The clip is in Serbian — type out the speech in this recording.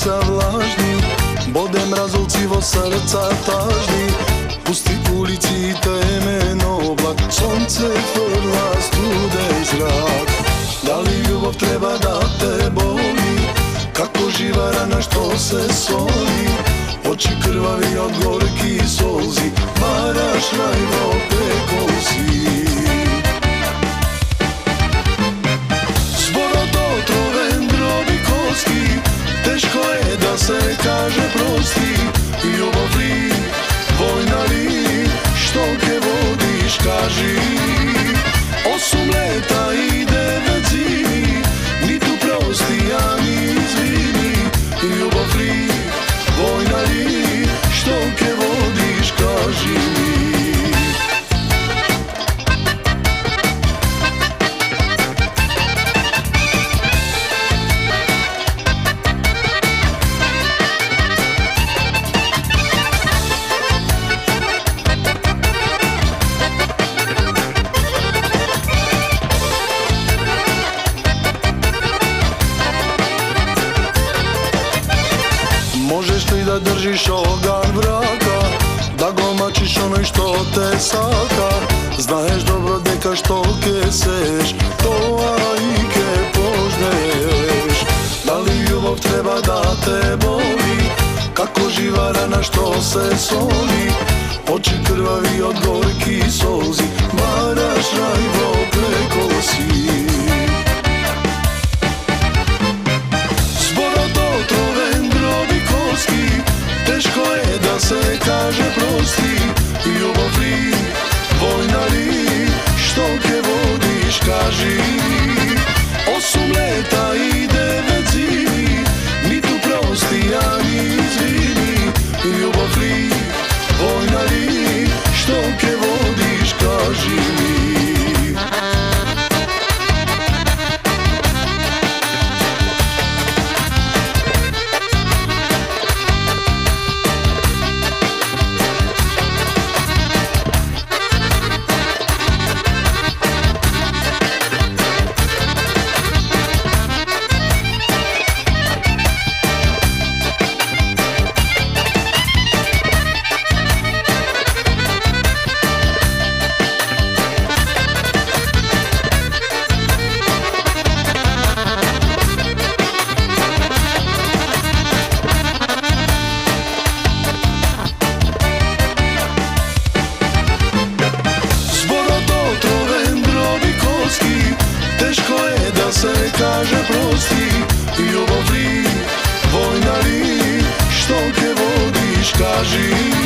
srca vlažni, bode mrazovcivo srca tažni. Pusti ulici temen oblak, sonce frla studej zrak. Da li ljubav treba da te boli, kako živa rana što se soli? Oči krvavi od gorki solzi, varaš rajvo preko si. Zborodotroven grobi koski, teško je da se kaže prosti. Ljubav li, vojna li, što ke vodiš kaži. 8 leta i 9 zimi, ni tu prosti, a ni izvini. Ljubav li, vojna li, što ke vodiš kaži mi. Možeš li da držiš ogan vraka, da go mačiš onoj što te saka? Znaješ dobro deka što ke seš, to ajke požneš. Da li ljubav treba da te boli, kako živa rana što se soli? Oči krvavi od gorki solzi, varaš rajvo preko si. Teško je da se kaže prosti. Ljubav li, vojna li, što ke vodiš kaži. 8 leta i 9 zimi, ni tu prosti, a ni izvini. Ljubav li, vojna li, što ke vodiš kaži mi. Teško je da se kaže prosti. Ljubav li, vojna li, što ke vodiš kaži.